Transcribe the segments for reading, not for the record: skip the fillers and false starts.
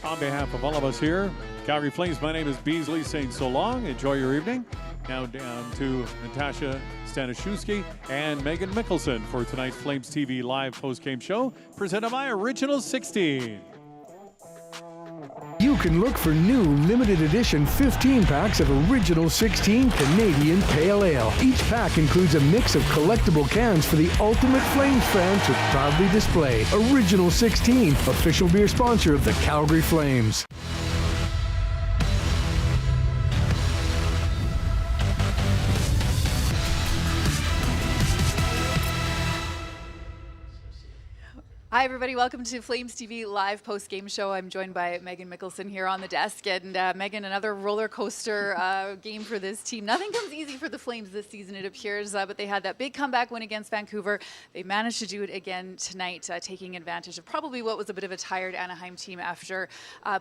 On behalf of all of us here, Calgary Flames, my name is Beasley, saying so long. Enjoy your evening. Now down to Natasha, Staniszewski, and Meaghan Mikkelson for tonight's Flames TV live post-game show, presented by Original 16. You can look for new limited edition 15 packs of Original 16 Canadian Pale Ale. Each pack includes a mix of collectible cans for the ultimate Flames fan to proudly display. Original 16, official beer sponsor of the Calgary Flames. Hi, everybody. Welcome to Flames TV live post-game show. I'm joined by Meaghan Mikkelson here on the desk. And Meaghan, another roller coaster game for this team. Nothing comes easy for the Flames this season, it appears, but they had that big comeback win against Vancouver. They managed to do it again tonight, taking advantage of probably what was a bit of a tired Anaheim team after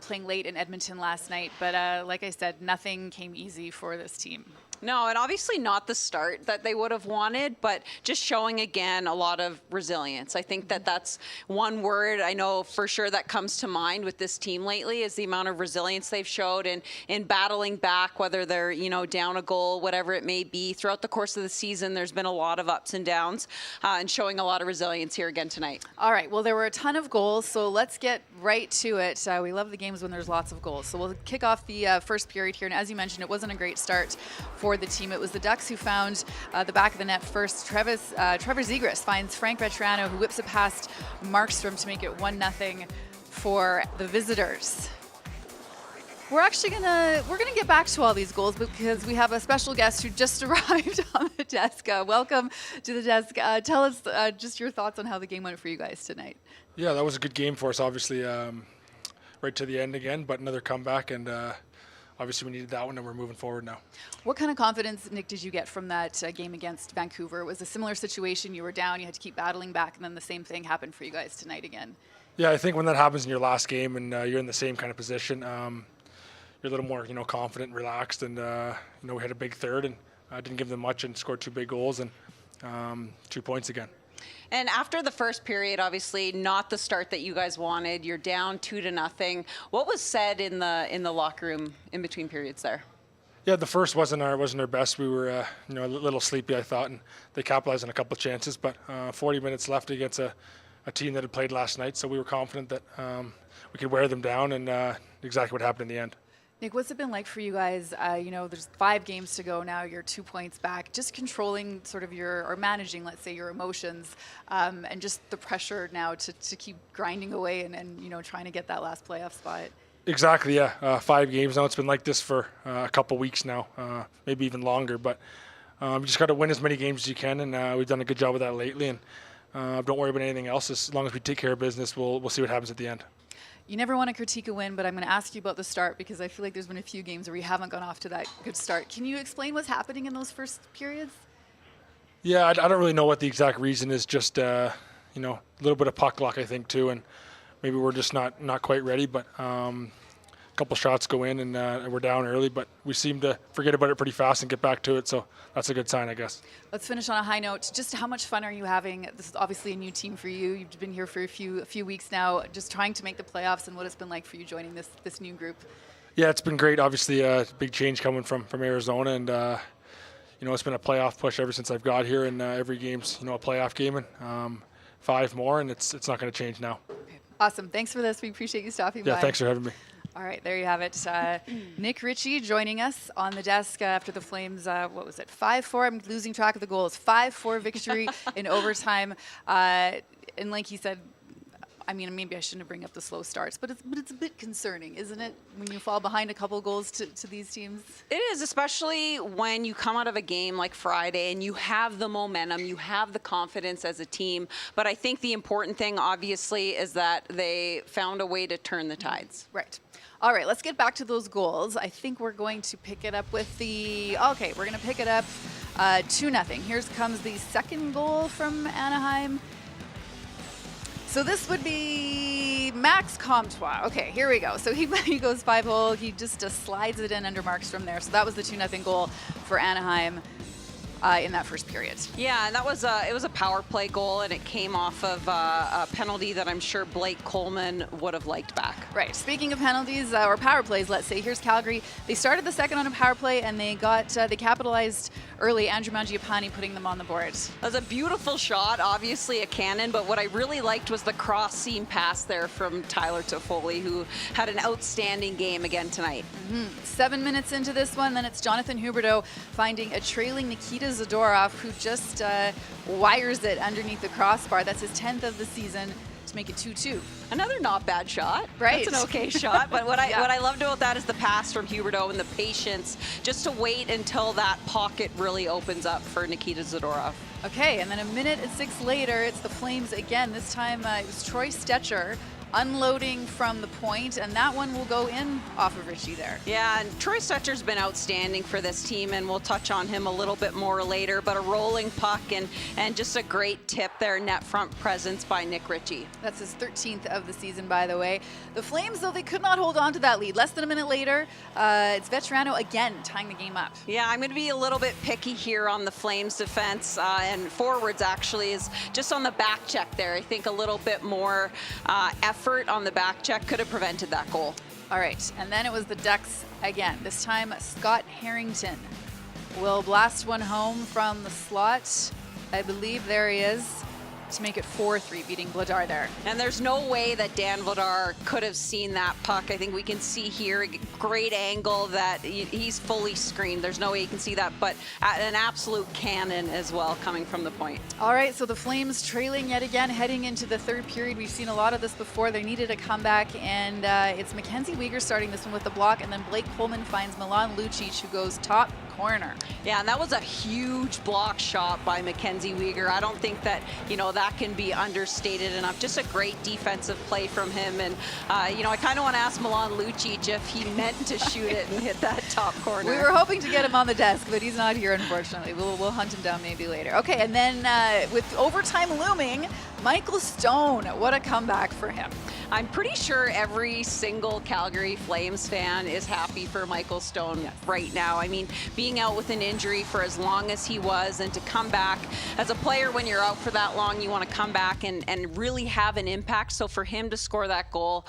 playing late in Edmonton last night. But like I said, nothing came easy for this team. No, and obviously not the start that they would have wanted, but just showing again a lot of resilience. I think that that's one word I know for sure that comes to mind with this team lately is the amount of resilience they've showed in battling back, whether they're, you know, down a goal, whatever it may be. Throughout the course of the season, there's been a lot of ups and downs and showing a lot of resilience here again tonight. All right, well, there were a ton of goals, so let's get right to it. We love the games when there's lots of goals. So we'll kick off the first period here, and as you mentioned, it wasn't a great start for the team. It was the Ducks who found the back of the net first. Trevor Zegras finds Frank Vetrano, who whips it past Markstrom to make it 1-0 for the visitors. We're gonna get back to all these goals because we have a special guest who just arrived on the desk. Welcome to the desk. Tell us just your thoughts on how the game went for you guys tonight. Yeah, that was a good game for us, obviously, right to the end again, but another comeback, and obviously we needed that one, and we're moving forward now. What kind of confidence, Nick, did you get from that game against Vancouver? It was a similar situation. You were down, you had to keep battling back, and then the same thing happened for you guys tonight again. Yeah, I think when that happens in your last game and you're in the same kind of position, you're a little more, confident and relaxed, and, we had a big third and didn't give them much and scored 2 big goals and 2 points again. And after the first period, obviously not the start that you guys wanted. You're down 2-0. What was said in the locker room in between periods there? Yeah, the first wasn't our best. We were a little sleepy, I thought, and they capitalized on a couple of chances. But 40 minutes left against a team that had played last night, so we were confident that we could wear them down, and exactly what happened in the end. Nick, what's it been like for you guys? There's 5 games to go now. You're 2 points back. Just controlling or managing, let's say, your emotions and just the pressure now to keep grinding away and trying to get that last playoff spot. Exactly, yeah. 5 games now. It's been like this for a couple weeks now, maybe even longer. But you just got to win as many games as you can, and we've done a good job of that lately. And don't worry about anything else. As long as we take care of business, we'll see what happens at the end. You never want to critique a win, but I'm going to ask you about the start because I feel like there's been a few games where you haven't gone off to that good start. Can you explain what's happening in those first periods? Yeah, I don't really know what the exact reason is. Just a little bit of puck luck, I think, too, and maybe we're just not quite ready. But a couple shots go in, and we're down early, but we seem to forget about it pretty fast and get back to it. So that's a good sign, I guess. Let's finish on a high note. Just how much fun are you having? This is obviously a new team for you. You've been here for a few weeks now, just trying to make the playoffs, and what it's been like for you joining this new group. Yeah, it's been great. Obviously, a big change coming from Arizona, and it's been a playoff push ever since I've got here, and every game's a playoff game, and 5 more, and it's not going to change now. Okay. Awesome. Thanks for this. We appreciate you stopping by. Yeah, thanks for having me. All right, there you have it. Nick Ritchie joining us on the desk after the Flames, 5-4? I'm losing track of the goals. 5-4 victory in overtime. And like he said, maybe I shouldn't bring up the slow starts, but it's a bit concerning, isn't it, when you fall behind a couple goals to these teams? It is, especially when you come out of a game like Friday and you have the momentum, you have the confidence as a team. But I think the important thing, obviously, is that they found a way to turn the tides. Right. All right, let's get back to those goals. I think we're going to pick it up with we're going to pick it up 2-0. Here comes the second goal from Anaheim. So this would be Max Comtois. Okay, here we go. So he goes 5-hole. He just slides it in under Markstrom there. So that was the 2-0 goal for Anaheim. in that first period. Yeah, and that was it was a power play goal, and it came off of a penalty that I'm sure Blake Coleman would have liked back. Right. Speaking of penalties or power plays, let's say, here's Calgary. They started the second on a power play, and they capitalized early. Andrew Mangiapane putting them on the board. That was a beautiful shot, obviously a cannon, but what I really liked was the cross seam pass there from Tyler Toffoli, who had an outstanding game again tonight. 7 minutes into this one, then it's Jonathan Huberdeau finding a trailing Nikita Zadorov, who just wires it underneath the crossbar. That's his 10th of the season to make it 2-2. Another not bad shot. Right. That's an okay shot. But what I loved about that is the pass from Huberdeau and the patience just to wait until that pocket really opens up for Nikita Zadorov. Okay, and then a minute and 6 later, it's the Flames again. This time it was Troy Stetcher unloading from the point, and that one will go in off of Ritchie there. Yeah, and Troy Stetcher's been outstanding for this team, and we'll touch on him a little bit more later, but a rolling puck and just a great tip there, net front presence by Nick Ritchie. That's his 13th of the season, by the way. The Flames, though, they could not hold on to that lead. Less than a minute later, it's Veterano again tying the game up. Yeah, I'm going to be a little bit picky here on the Flames defense and forwards, actually, is just on the back check there. I think a little bit more effort on the back check could have prevented that goal. All right, and then it was the Ducks again. This time, Scott Harrington will blast one home from the slot. I believe there he is, to make it 4-3, beating Vladar there. And there's no way that Dan Vladar could have seen that puck. I think we can see here a great angle that he's fully screened. There's no way you can see that, but an absolute cannon as well coming from the point. All right, so the Flames trailing yet again, heading into the third period. We've seen a lot of this before. They needed a comeback, and it's Mackenzie Weegar starting this one with the block, and then Blake Coleman finds Milan Lucic, who goes top corner. Yeah, and that was a huge block shot by Mackenzie Weegar. I don't think that, that can be understated enough. Just a great defensive play from him. And, I kind of want to ask Milan Lucic if he meant to shoot it and hit that top corner. We were hoping to get him on the desk, but he's not here, unfortunately. We'll hunt him down maybe later. Okay, and then with overtime looming, Michael Stone, what a comeback for him. I'm pretty sure every single Calgary Flames fan is happy for Michael Stone right now. I mean, being out with an injury for as long as he was, and to come back as a player, when you're out for that long, you want to come back and really have an impact. So for him to score that goal,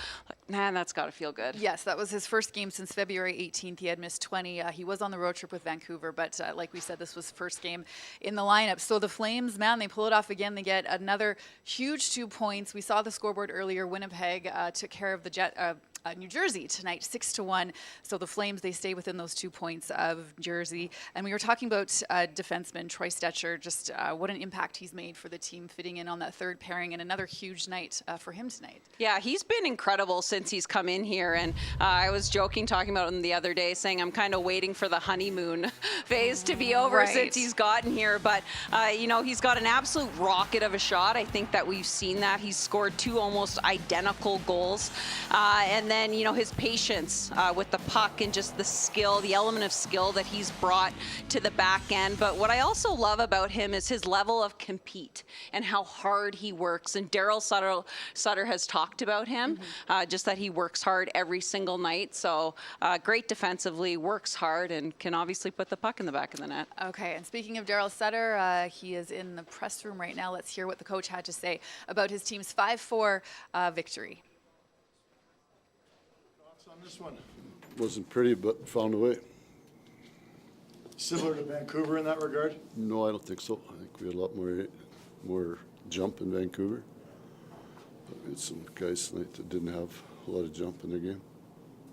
man, that's got to feel good. Yes, that was his first game since February 18th. He had missed 20. He was on the road trip with Vancouver, but like we said, this was first game in the lineup. So the Flames, man, they pull it off again. They get another huge 2 points. We saw the scoreboard earlier. Winnipeg took care of the New Jersey tonight, 6-1. So the Flames, they stay within those 2 points of Jersey. And we were talking about defenseman Troy Stetcher, just what an impact he's made for the team, fitting in on that third pairing, and another huge night for him tonight. Yeah, he's been incredible since he's come in here. And I was joking, talking about him the other day, saying I'm kind of waiting for the honeymoon phase to be over since he's gotten here. But, he's got an absolute rocket of a shot. I think that we've seen that. He's scored 2 almost identical goals. And then, his patience with the puck and just the skill, the element of skill that he's brought to the back end. But what I also love about him is his level of compete and how hard he works. And Daryl Sutter has talked about him, just that he works hard every single night. So great defensively, works hard, and can obviously put the puck in the back of the net. Okay, and speaking of Daryl Sutter, he is in the press room right now. Let's hear what the coach had to say about his team's 5-4 victory. On this one. Wasn't pretty, but found a way. Similar to Vancouver in that regard? No, I don't think so. I think we had a lot more jump in Vancouver. But we had some guys tonight that didn't have a lot of jump in their game.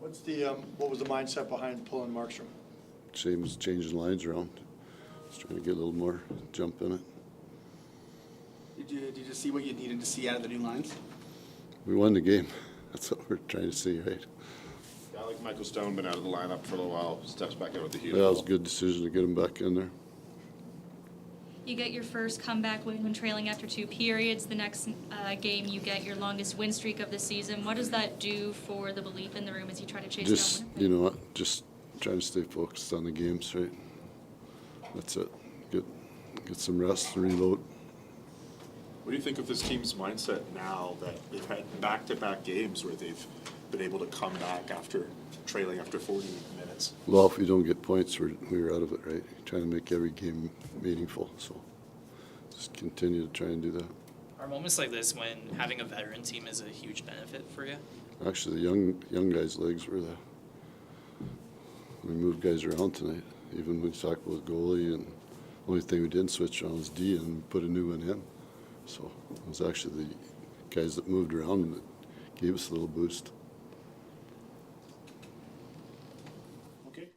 What was the mindset behind pulling Markstrom? Shane was changing lines around. Just trying to get a little more jump in it. Did you see what you needed to see out of the new lines? We won the game. That's what we're trying to see, right? I like Michael Stone, been out of the lineup for a little while, steps back out with the heel. Yeah, it was a good decision to get him back in there. You get your first comeback win when trailing after 2 periods. The next game, you get your longest win streak of the season. What does that do for the belief in the room as you try to chase down Winnipeg? Just trying to stay focused on the games, right? That's it. Get some rest and reload. What do you think of this team's mindset now that they've had back-to-back games where they've been able to come back after trailing after 40 minutes? Well, if we don't get points, we're out of it, right? Trying to make every game meaningful. So just continue to try and do that. Are moments like this when having a veteran team is a huge benefit for you? Actually, the young guys' legs were we moved guys around tonight. Even when we talked about goalie, and the only thing we didn't switch on was D and put a new one in. So it was actually the guys that moved around that gave us a little boost.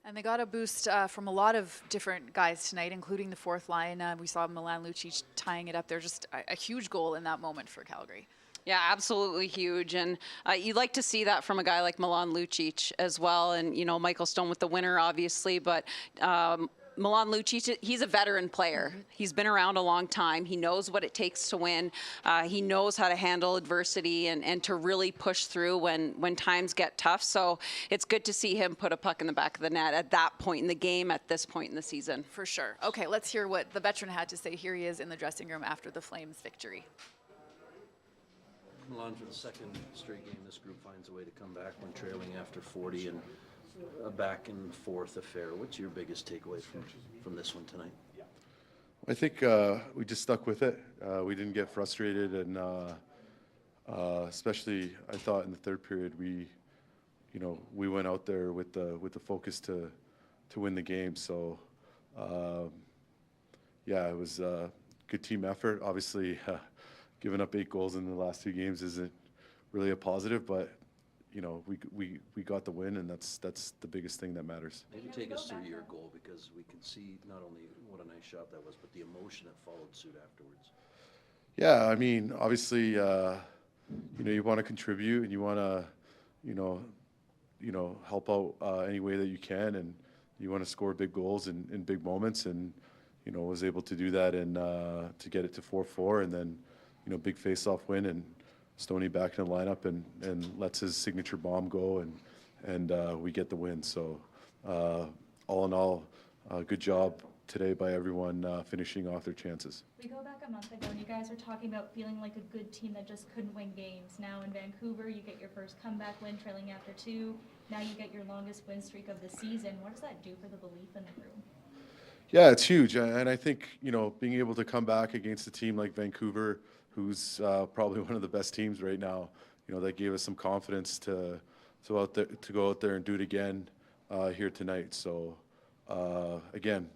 And they got a boost from a lot of different guys tonight, including the fourth line. We saw Milan Lucic tying it up there. Just a huge goal in that moment for Calgary. Yeah, absolutely huge. And you'd like to see that from a guy like Milan Lucic as well. And, you know, Mikkelson with the winner, obviously. But Milan Lucic, he's a veteran player. Mm-hmm. He's been around a long time. He knows what it takes to win. He knows how to handle adversity and to really push through when times get tough. So it's good to see him put a puck in the back of the net at that point in the game, at this point in the season. For sure. Okay, let's hear what the veteran had to say. Here he is in the dressing room after the Flames' victory. Milan, for the second straight game, this group finds a way to come back when trailing after 40 and back in the fourth affair. What's your biggest takeaway from this one tonight? I think we just stuck with it. We didn't get frustrated, and especially I thought in the third period we went out there with the focus to win the game. So it was a good team effort. Obviously, giving up 8 goals in the last 2 games isn't really a positive, but we got the win, and that's the biggest thing that matters. Maybe take us through your goal, because we can see not only what a nice shot that was, but the emotion that followed suit afterwards. Yeah, I mean, obviously, you want to contribute, and you want to, help out any way that you can, and you want to score big goals in big moments, and was able to do that and to get it to 4-4, and then big face-off win, and Stoney back in the lineup and lets his signature bomb go, and we get the win. So all in all, good job today by everyone finishing off their chances. We go back a month ago and you guys were talking about feeling like a good team that just couldn't win games. Now in Vancouver, you get your first comeback win trailing after 2. Now you get your longest win streak of the season. What does that do for the belief in the room? Yeah, it's huge. And I think, being able to come back against a team like Vancouver, who's probably one of the best teams right now, that gave us some confidence to go out there and do it again here tonight. So again,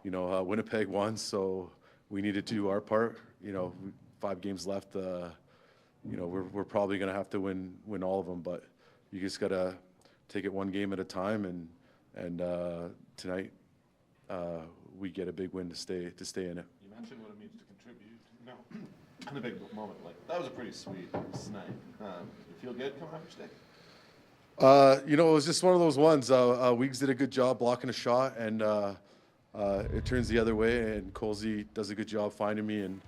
Winnipeg won, so we needed to do our part. 5 games left. We're probably going to have to win all of them, but you just got to take it one game at a time. And tonight we get a big win to stay in it. You mentioned what it means to contribute. In a big moment, that was a pretty sweet night. You feel good coming off your stick? It was just one of those ones. Weeks did a good job blocking a shot, and it turns the other way, and Colsey does a good job finding me, and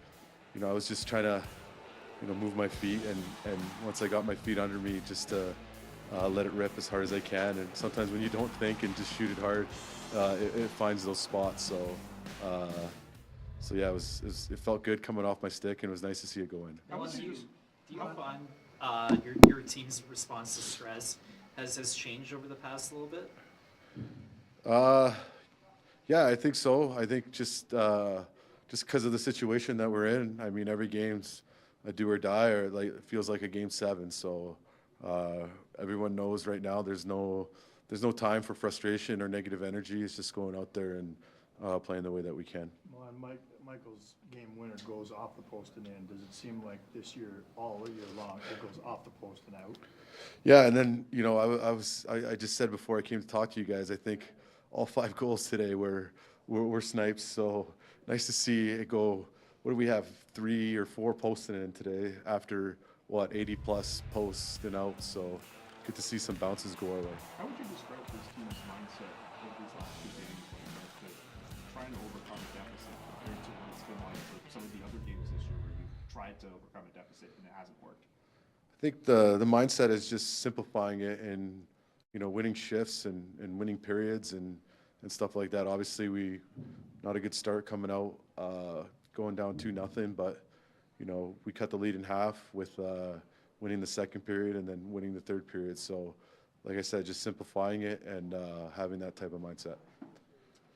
I was just trying to move my feet, and once I got my feet under me, just to let it rip as hard as I can. And sometimes when you don't think and just shoot it hard, it finds those spots. So yeah, it felt good coming off my stick, and it was nice to see it go in. Do you find your team's response to stress has changed over the past little bit? Yeah, I think so. I think just because of the situation that we're in. I mean, every game's a do or die, or it feels like a game 7. So everyone knows right now there's no time for frustration or negative energy. It's just going out there and playing the way that we can. Well, and Michael's game winner goes off the post and in. Does it seem like this year, all year long, it goes off the post and out? Yeah, and then I just said before I came to talk to you guys, I think all 5 goals today were snipes. So nice to see it go. What do we have? 3 or 4 posts in today after 80 plus posts and out. So good to see some bounces go our way. How would you describe this team's mindset of these last 2 games when it comes to trying to overcome a deficit compared to what it's been like for some of the other games this year where you've tried to overcome a deficit and it hasn't worked? I think the mindset is just simplifying it and winning shifts and winning periods and stuff like that. Obviously, we not a good start coming out, going down 2-0, but we cut the lead in half with winning the second period and then winning the third period. So, like I said, just simplifying it and having that type of mindset.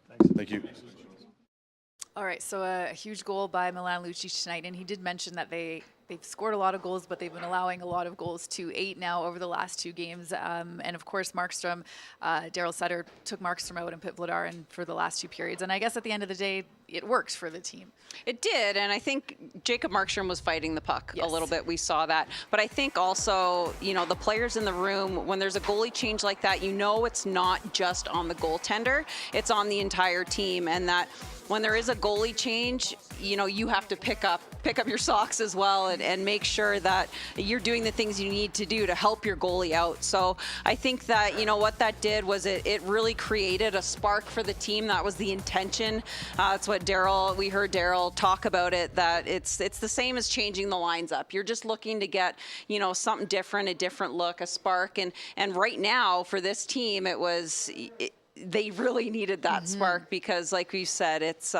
Thanks. Thank you. All right, so a huge goal by Milan Lucic tonight, and he did mention that they've scored a lot of goals, but they've been allowing a lot of goals to 8 now over the last 2 games. And of course, Markstrom, Daryl Sutter took Markstrom out and put Vladar in for the last 2 periods. And I guess at the end of the day, it worked for the team. It did, and I think Jacob Markstrom was fighting the puck Yes. a little bit. We saw that. But I think also, you know, the players in the room, when there's a goalie change like that, you know it's not just on the goaltender, it's on the entire team. And that when there is a goalie change, you know, you have to pick up your socks as well and make sure that you're doing the things you need to do to help your goalie out. So I think that, you know, what that did was it really created a spark for the team. That was the intention. That's what we heard Daryl talk about it, that it's the same as changing the lines up. You're just looking to get, you know, something different, a different look, a spark. And right now for this team, they really needed that spark because, like we said, it's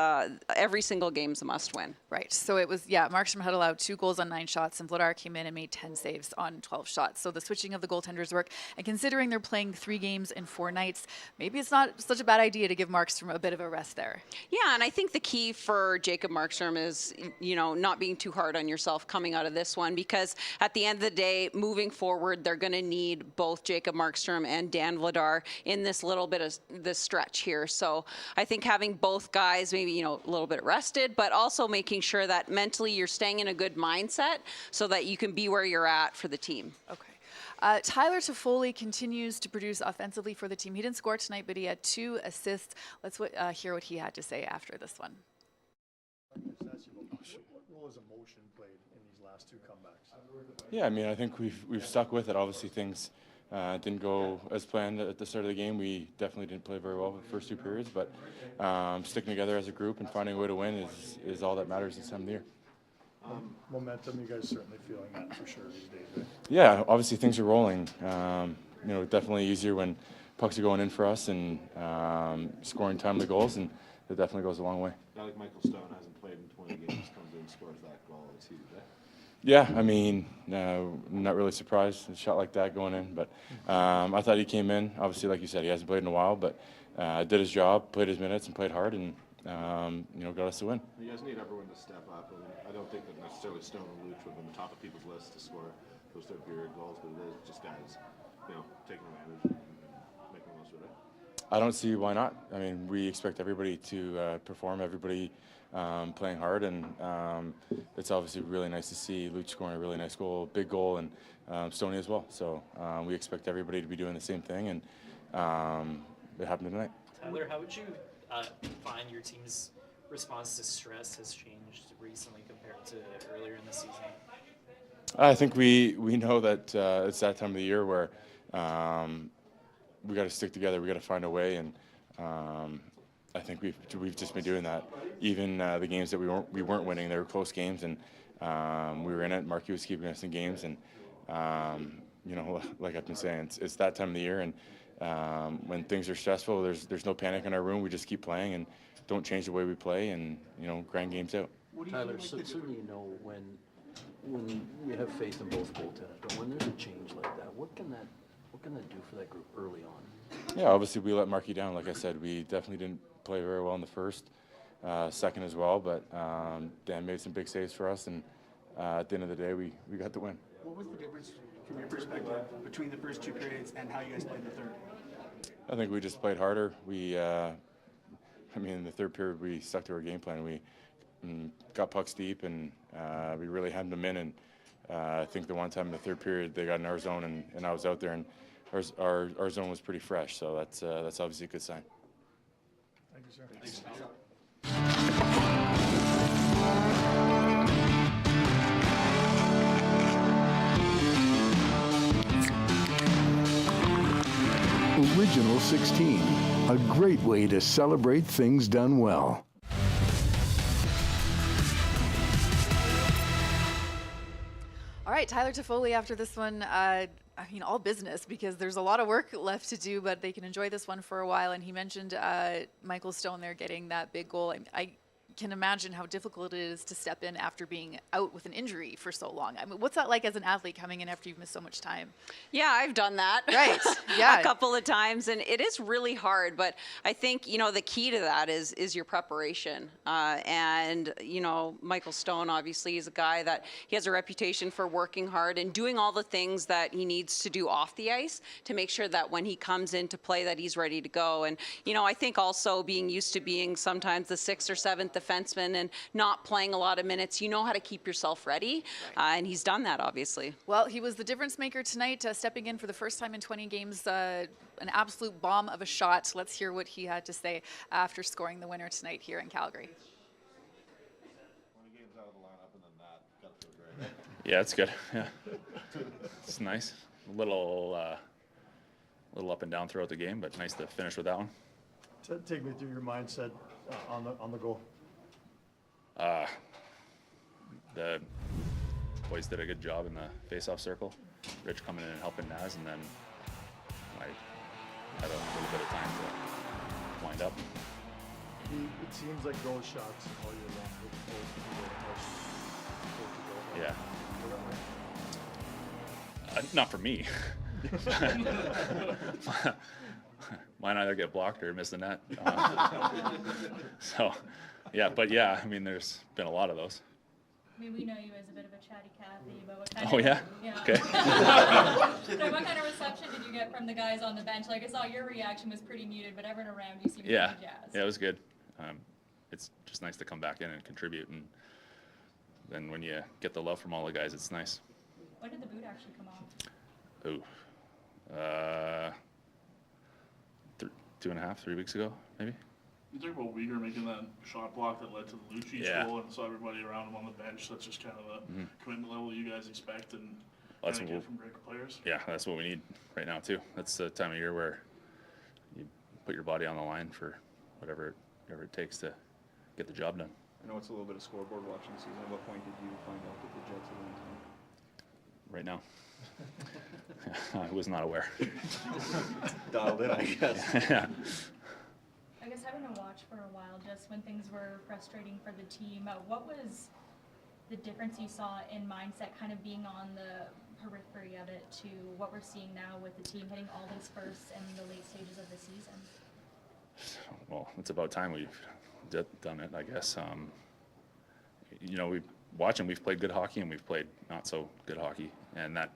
every single game's a must-win. Right. So it was, Markstrom had allowed 2 goals on 9 shots, and Vladar came in and made 10 saves on 12 shots. So the switching of the goaltenders work. And considering they're playing 3 games in 4 nights, maybe it's not such a bad idea to give Markstrom a bit of a rest there. Yeah, and I think the key for Jacob Markstrom is, you know, not being too hard on yourself coming out of this one, because at the end of the day, moving forward, they're going to need both Jacob Markstrom and Dan Vladar in this little bit of this stretch here. So I think having both guys maybe, you know, a little bit rested, but also making sure that mentally you're staying in a good mindset so that you can be where you're at for the team. Okay. Tyler Toffoli continues to produce offensively for the team. He didn't score tonight, but he had 2 assists. Let's hear what he had to say after this one. What role has emotion played in these last 2 comebacks? Yeah, I mean, I think we've stuck with it. Obviously, things didn't go as planned at the start of the game. We definitely didn't play very well the first 2 periods, but sticking together as a group and finding a way to win is all that matters this time of the year. Momentum, you guys certainly feeling that for sure these days, right? Yeah, obviously things are rolling. You know, definitely easier when pucks are going in for us and scoring timely goals, and it definitely goes a long way. Now, like Mikkelson hasn't played in 20 games, comes in, scores that goal. It's huge, eh? Yeah, I mean, not really surprised. A shot like that going in, but I thought he came in. Obviously, like you said, he hasn't played in a while, but did his job, played his minutes, and played hard, and you know, got us the win. You guys need everyone to step up. I don't think that necessarily Stone and Looch were on the top of people's list to score those third period goals, but it is just guys, you know, taking advantage and making the most of it. I don't see why not. I mean, we expect everybody to perform, everybody playing hard, and it's obviously really nice to see Looch scoring a really nice goal, big goal, and Stoney as well. So we expect everybody to be doing the same thing, and it happened tonight. Tyler, how would you find your team's response to stress has changed recently compared to earlier in the season? I think we know that it's that time of the year where we got to stick together. We got to find a way, and I think we've just been doing that. Even the games that we weren't winning, they were close games, and we were in it. Marky was keeping us in games, and you know, like I've been saying, it's that time of the year, and when things are stressful, there's no panic in our room. We just keep playing and don't change the way we play, and you know, grind games out. Tyler, certainly you know when you have faith in both goaltenders, but when there's a change like that, what can that do for that group early on? Yeah, obviously we let Marky down. Like I said, we definitely didn't play very well in the first, second as well, but Dan made some big saves for us, and at the end of the day, we got the win. What was the difference from your perspective between the first 2 periods and how you guys played the third? I think we just played harder. I mean, in the third period, we stuck to our game plan. We got pucks deep, and we really had them in. And I think the one time in the third period, they got in our zone, and I was out there, and our zone was pretty fresh. So that's obviously a good sign. Thank you, sir. Thanks. Original 16, a great way to celebrate things done well. All right, Tyler Toffoli after this one, I mean, all business because there's a lot of work left to do, but they can enjoy this one for a while. And he mentioned Mikkelson there getting that big goal. I can imagine how difficult it is to step in after being out with an injury for so long. I mean, what's that like as an athlete coming in after you've missed so much time? Yeah, I've done that. Right. Yeah. A couple of times, and it is really hard. But I think, you know, the key to that is your preparation. And, you know, Michael Stone obviously is a guy that he has a reputation for working hard and doing all the things that he needs to do off the ice to make sure that when he comes into play that he's ready to go. And, you know, I think also being used to being sometimes the 6th or 7th defenseman and not playing a lot of minutes, you know how to keep yourself ready. And he's done that, obviously. Well, he was the difference maker tonight, stepping in for the first time in 20 games, an absolute bomb of a shot. Let's hear what he had to say after scoring the winner tonight here in Calgary. Yeah, it's good. Yeah, it's nice. A little up and down throughout the game, but nice to finish with that one. Take me through your mindset on the goal. The boys did a good job in the face-off circle. Rich coming in and helping Naz, and then I had a little bit of time to wind up. It seems like those shots all year long. Yeah. Not for me. Mine either get blocked or miss the net. So, yeah, but yeah, I mean, there's been a lot of those. I mean, we know you as a bit of a chatty Cathy, but what kind Oh, of... yeah? Okay. So what kind of reception did you get from the guys on the bench? Like, I saw your reaction was pretty muted, but everyone around you seemed pretty jazzed. Yeah, it was good. It's just nice to come back in and contribute, and then when you get the love from all the guys, it's nice. When did the boot actually come off? Ooh. 2.5, 3 weeks ago, maybe. You talk about Meaghan making that shot block that led to the Looch goal, and saw everybody around him on the bench. That's just kind of the commitment level you guys expect and That's get from great players. Yeah, that's what we need right now too. That's the time of year where you put your body on the line for whatever it takes to get the job done. I know it's a little bit of scoreboard watching season. At what point did you find out that the Jets had won tonight? Right now. I was not aware. Dialed in, I guess. Yeah. I guess having to watch for a while, just when things were frustrating for the team, what was the difference you saw in mindset kind of being on the periphery of it to what we're seeing now with the team hitting all these firsts in the late stages of the season? Well, it's about time we've done it, I guess. You know, we've played good hockey and we've played not so good hockey, and that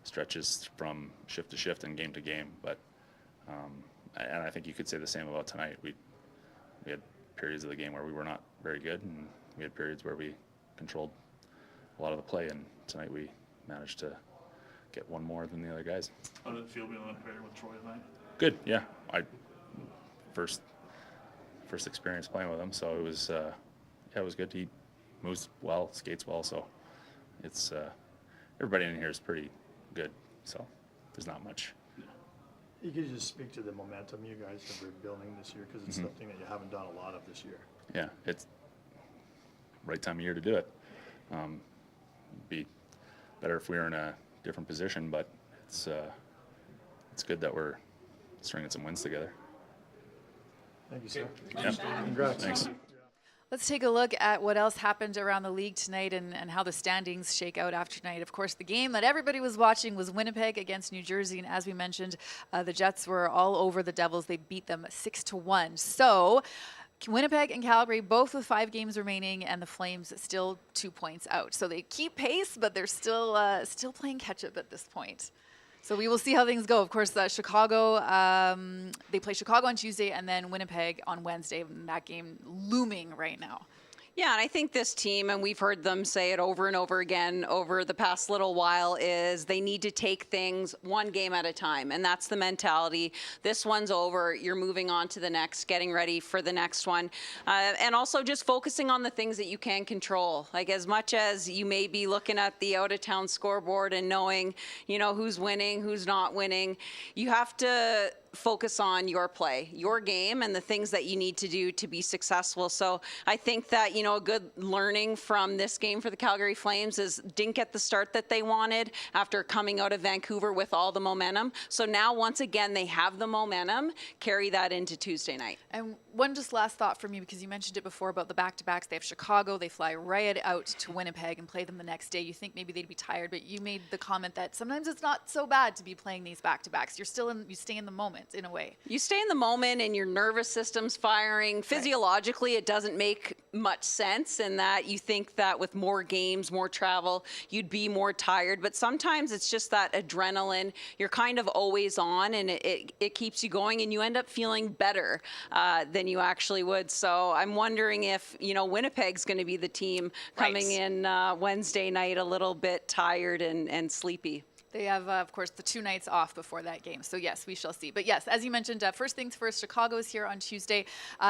stretches from shift to shift and game to game. But and I think you could say the same about tonight. We had periods of the game where we were not very good, and we had periods where we controlled a lot of the play, and tonight we managed to get one more than the other guys. How did it feel being on the pair with Troy tonight? Good, yeah. First experience playing with him, so it was it was good. He moves well, skates well, so it's everybody in here is pretty good, so there's not much. You could just speak to the momentum you guys have been building this year, because it's something that you haven't done a lot of this year. Yeah, it's right time of year to do it. Be better if we were in a different position, but it's good that we're stringing some wins together. Thank you, sir. Yeah. Congrats. Thanks. Let's take a look at what else happened around the league tonight and how the standings shake out after tonight. Of course, the game that everybody was watching was Winnipeg against New Jersey, and as we mentioned, the Jets were all over the Devils. They beat them 6-1. So Winnipeg and Calgary both with 5 games remaining, and the Flames still 2 points out. So they keep pace, but they're still playing catch-up at this point. So we will see how things go. Of course, Chicago, they play Chicago on Tuesday and then Winnipeg on Wednesday. And that game looming right now. Yeah, and I think this team, and we've heard them say it over and over again over the past little while, is they need to take things one game at a time, and that's the mentality. This one's over, you're moving on to the next, getting ready for the next one, and also just focusing on the things that you can control. Like, as much as you may be looking at the out-of-town scoreboard and knowing, you know, who's winning, who's not winning, you have to focus on your play, your game, and the things that you need to do to be successful. So I think that, a good learning from this game for the Calgary Flames is didn't get the start that they wanted after coming out of Vancouver with all the momentum. So now, once again, they have the momentum, carry that into Tuesday night. And one just last thought from you, because you mentioned it before about the back-to-backs. They have Chicago, they fly right out to Winnipeg and play them the next day. You think maybe they'd be tired, but you made the comment that sometimes it's not so bad to be playing these back-to-backs. You stay in the moment in a way. You stay in the moment and your nervous system's firing. Physiologically, it doesn't make much sense in that you think that with more games, more travel, you'd be more tired. But sometimes it's just that adrenaline. You're kind of always on, and it keeps you going, and you end up feeling better than you actually would. So I'm wondering if, Winnipeg's going to be the team coming in Wednesday night a little bit tired and sleepy. They have, of course, the 2 nights off before that game. So, yes, we shall see. But, yes, as you mentioned, first things first, Chicago is here on Tuesday.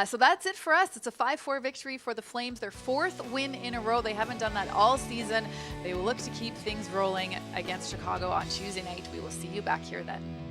So that's it for us. It's a 5-4 victory for the Flames, their 4th win in a row. They haven't done that all season. They will look to keep things rolling against Chicago on Tuesday night. We will see you back here then.